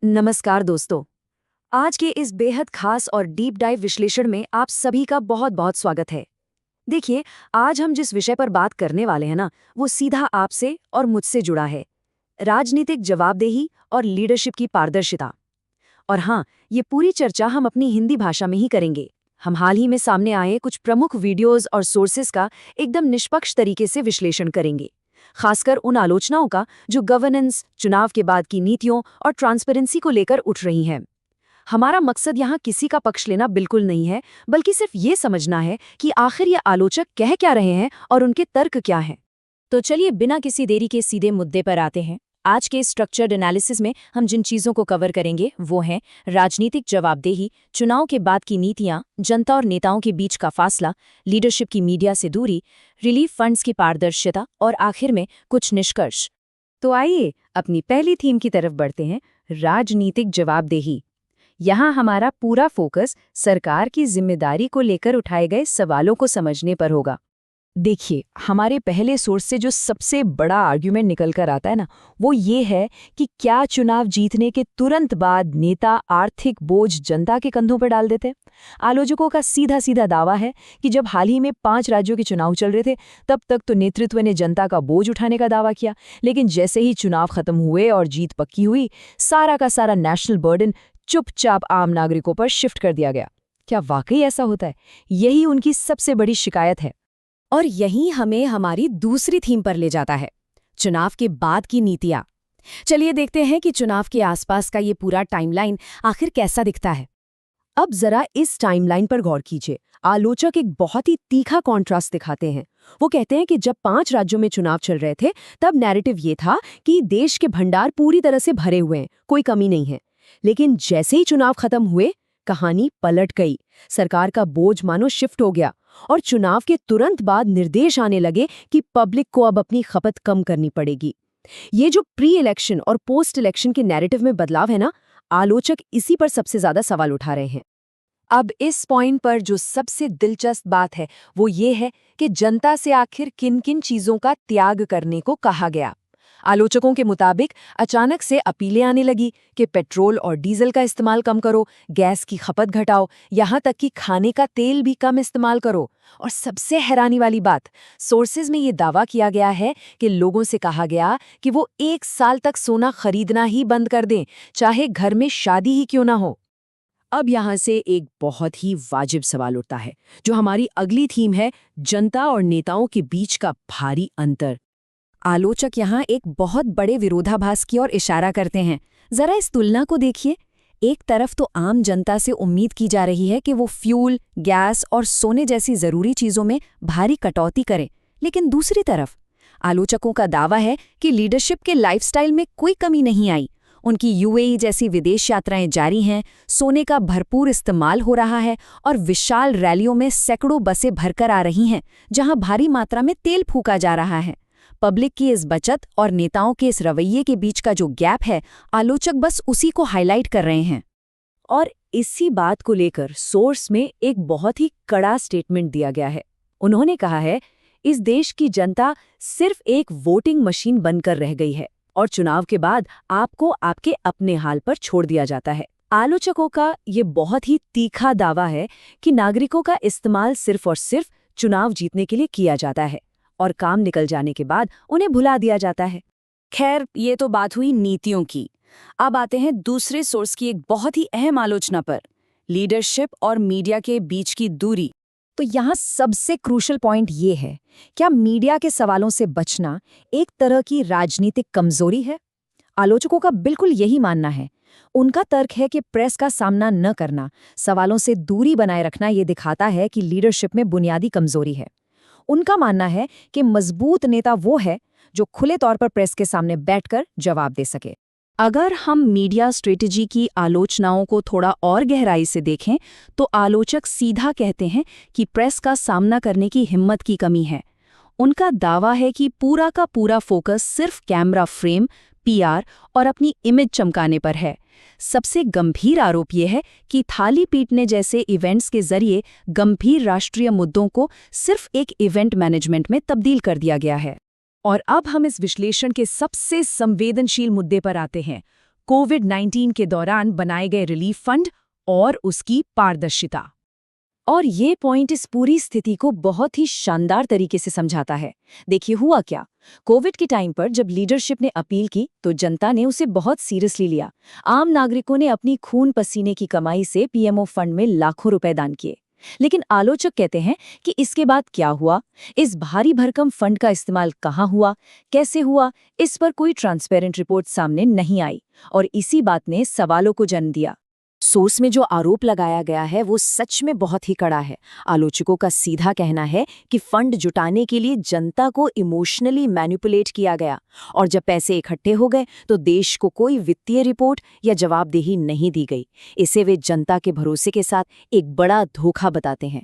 नमस्कार दोस्तों। आज के इस बेहद खास और डीप डाइव विश्लेषण में आप सभी का बहुत बहुत स्वागत है। देखिए, आज हम जिस विषय पर बात करने वाले हैं ना, वो सीधा आपसे और मुझसे जुड़ा है। राजनीतिक जवाबदेही और लीडरशिप की पारदर्शिता। और हाँ, ये पूरी चर्चा हम अपनी हिंदी भाषा में ही करेंगे। हम हाल ही में सामने आए कुछ प्रमुख वीडियोज और सोर्सेज का एकदम निष्पक्ष तरीके से विश्लेषण करेंगे, खासकर उन आलोचनाओं का जो गवर्नेंस, चुनाव के बाद की नीतियों और ट्रांसपेरेंसी को लेकर उठ रही हैं। हमारा मकसद यहाँ किसी का पक्ष लेना बिल्कुल नहीं है, बल्कि सिर्फ ये समझना है कि आखिर ये आलोचक कह क्या रहे हैं और उनके तर्क क्या हैं। तो चलिए बिना किसी देरी के सीधे मुद्दे पर आते हैं। आज के स्ट्रक्चर्ड एनालिसिस में हम जिन चीज़ों को कवर करेंगे वो हैं राजनीतिक जवाबदेही, चुनाव के बाद की नीतियां, जनता और नेताओं के बीच का फासला, लीडरशिप की मीडिया से दूरी, रिलीफ फंड्स की पारदर्शिता और आखिर में कुछ निष्कर्ष। तो आइए अपनी पहली थीम की तरफ बढ़ते हैं, राजनीतिक जवाबदेही। यहाँ हमारा पूरा फोकस सरकार की जिम्मेदारी को लेकर उठाए गए सवालों को समझने पर होगा। देखिए, हमारे पहले सोर्स से जो सबसे बड़ा आर्ग्यूमेंट निकल कर आता है ना, वो ये है कि क्या चुनाव जीतने के तुरंत बाद नेता आर्थिक बोझ जनता के कंधों पर डाल देते। आलोचकों का सीधा सीधा दावा है कि जब हाल ही में 5 राज्यों के चुनाव चल रहे थे, तब तक तो नेतृत्व ने जनता का बोझ उठाने का दावा किया, लेकिन जैसे ही चुनाव खत्म हुए और जीत पक्की हुई, सारा का सारा नेशनल बर्डन चुपचाप आम नागरिकों पर शिफ्ट कर दिया गया। क्या वाकई ऐसा होता है? यही उनकी सबसे बड़ी शिकायत है। और यही हमें हमारी दूसरी थीम पर ले जाता है, चुनाव के बाद की नीतियां। चलिए देखते हैं कि चुनाव के आसपास का ये पूरा टाइमलाइन आखिर कैसा दिखता है। अब जरा इस टाइमलाइन पर गौर कीजिए। आलोचक एक बहुत ही तीखा कॉन्ट्रास्ट दिखाते हैं। वो कहते हैं कि जब 5 राज्यों में चुनाव चल रहे थे, तब नैरेटिव ये था कि देश के भंडार पूरी तरह से भरे हुए हैं, कोई कमी नहीं है। लेकिन जैसे ही चुनाव खत्म हुए, कहानी पलट गई। सरकार का बोझ मानो शिफ्ट हो गया और चुनाव के तुरंत बाद निर्देश आने लगे कि पब्लिक को अब अपनी खपत कम करनी पड़ेगी। ये जो प्री इलेक्शन और पोस्ट इलेक्शन के नैरेटिव में बदलाव है ना, आलोचक इसी पर सबसे ज्यादा सवाल उठा रहे हैं। अब इस पॉइंट पर जो सबसे दिलचस्प बात है वो ये है कि जनता से आखिर किन किन चीजों का त्याग करने को कहा गया। आलोचकों के मुताबिक अचानक से अपीलें आने लगी कि पेट्रोल और डीजल का इस्तेमाल कम करो, गैस की खपत घटाओ, यहाँ तक कि खाने का तेल भी कम इस्तेमाल करो। और सबसे हैरानी वाली बात, सोर्सेज में ये दावा किया गया है कि लोगों से कहा गया कि वो 1 साल तक सोना खरीदना ही बंद कर दें, चाहे घर में शादी ही क्यों ना हो। अब यहाँ से एक बहुत ही वाजिब सवाल उठता है, जो हमारी अगली थीम है, जनता और नेताओं के बीच का भारी अंतर। आलोचक यहाँ एक बहुत बड़े विरोधाभास की ओर इशारा करते हैं। जरा इस तुलना को देखिए। एक तरफ तो आम जनता से उम्मीद की जा रही है कि वो फ्यूल, गैस और सोने जैसी जरूरी चीजों में भारी कटौती करें, लेकिन दूसरी तरफ आलोचकों का दावा है कि लीडरशिप के लाइफस्टाइल में कोई कमी नहीं आई। उनकी यूएई जैसी विदेश यात्राएं जारी हैं, सोने का भरपूर इस्तेमाल हो रहा है और विशाल रैलियों में सैकड़ों बसें भरकर आ रही हैं, जहां भारी मात्रा में तेल फूका जा रहा है। पब्लिक की इस बचत और नेताओं के इस रवैये के बीच का जो गैप है, आलोचक बस उसी को हाईलाइट कर रहे हैं। और इसी बात को लेकर सोर्स में एक बहुत ही कड़ा स्टेटमेंट दिया गया है। उन्होंने कहा है, इस देश की जनता सिर्फ एक वोटिंग मशीन बनकर रह गई है और चुनाव के बाद आपको आपके अपने हाल पर छोड़ दिया जाता है। आलोचकों का ये बहुत ही तीखा दावा है कि नागरिकों का इस्तेमाल सिर्फ और सिर्फ चुनाव जीतने के लिए किया जाता है और काम निकल जाने के बाद उन्हें भुला दिया जाता है। खैर, ये तो बात हुई नीतियों की। अब आते हैं दूसरे सोर्स की एक बहुत ही अहम आलोचना पर, लीडरशिप और मीडिया के बीच की दूरी। तो यहाँ सबसे क्रूशल पॉइंट ये है, क्या मीडिया के सवालों से बचना एक तरह की राजनीतिक कमजोरी है? आलोचकों का बिल्कुल यही मानना है। उनका तर्क है कि प्रेस का सामना न करना, सवालों से दूरी बनाए रखना, ये दिखाता है कि लीडरशिप में बुनियादी कमजोरी है। उनका मानना है कि मजबूत नेता वो है जो खुले तौर पर प्रेस के सामने बैठकर जवाब दे सके। अगर हम मीडिया स्ट्रेटेजी की आलोचनाओं को थोड़ा और गहराई से देखें, तो आलोचक सीधा कहते हैं कि प्रेस का सामना करने की हिम्मत की कमी है। उनका दावा है कि पूरा का पूरा फोकस सिर्फ कैमरा फ्रेम, पीआर और अपनी इमेज चमकाने पर है। सबसे गंभीर आरोप यह है कि थाली पीटने जैसे इवेंट्स के जरिए गंभीर राष्ट्रीय मुद्दों को सिर्फ एक इवेंट मैनेजमेंट में तब्दील कर दिया गया है। और अब हम इस विश्लेषण के सबसे संवेदनशील मुद्दे पर आते हैं, कोविड-19 के दौरान बनाए गए रिलीफ फंड और उसकी पारदर्शिता। और ये पॉइंट इस पूरी स्थिति को बहुत ही शानदार तरीके से समझाता है। देखिए हुआ क्या, कोविड के टाइम पर जब लीडरशिप ने अपील की तो जनता ने उसे बहुत सीरियसली लिया। आम नागरिकों ने अपनी खून पसीने की कमाई से पीएमओ फंड में लाखों रुपए दान किए। लेकिन आलोचक कहते हैं कि इसके बाद क्या हुआ, इस भारी भरकम फंड का इस्तेमाल कहाँ हुआ, कैसे हुआ, इस पर कोई ट्रांसपेरेंट रिपोर्ट सामने नहीं आई। और इसी बात ने सवालों को जन्म दिया। सोर्स में जो आरोप लगाया गया है वो सच में बहुत ही कड़ा है। आलोचकों का सीधा कहना है कि फंड जुटाने के लिए जनता को इमोशनली मैनिपुलेट किया गया, और जब पैसे इकट्ठे हो गए तो देश को कोई वित्तीय रिपोर्ट या जवाबदेही नहीं दी गई। इसे वे जनता के भरोसे के साथ एक बड़ा धोखा बताते हैं।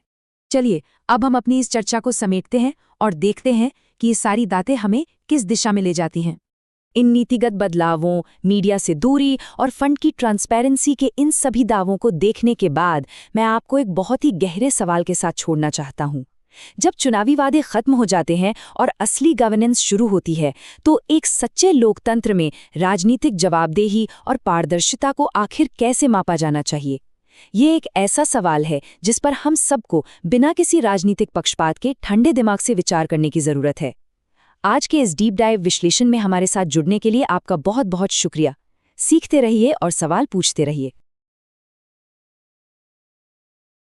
चलिए अब हम अपनी इस चर्चा को समेटते हैं और देखते हैं कि ये सारी बातें हमें किस दिशा में ले जाती हैं। इन नीतिगत बदलावों, मीडिया से दूरी और फंड की ट्रांसपेरेंसी के इन सभी दावों को देखने के बाद मैं आपको एक बहुत ही गहरे सवाल के साथ छोड़ना चाहता हूँ। जब चुनावी वादे खत्म हो जाते हैं और असली गवर्नेंस शुरू होती है, तो एक सच्चे लोकतंत्र में राजनीतिक जवाबदेही और पारदर्शिता को आखिर कैसे मापा जाना चाहिए? ये एक ऐसा सवाल है जिस पर हम सबको बिना किसी राजनीतिक पक्षपात के ठंडे दिमाग से विचार करने की जरूरत है। आज के इस डीप डाइव विश्लेषण में हमारे साथ जुड़ने के लिए आपका बहुत बहुत शुक्रिया। सीखते रहिए और सवाल पूछते रहिए।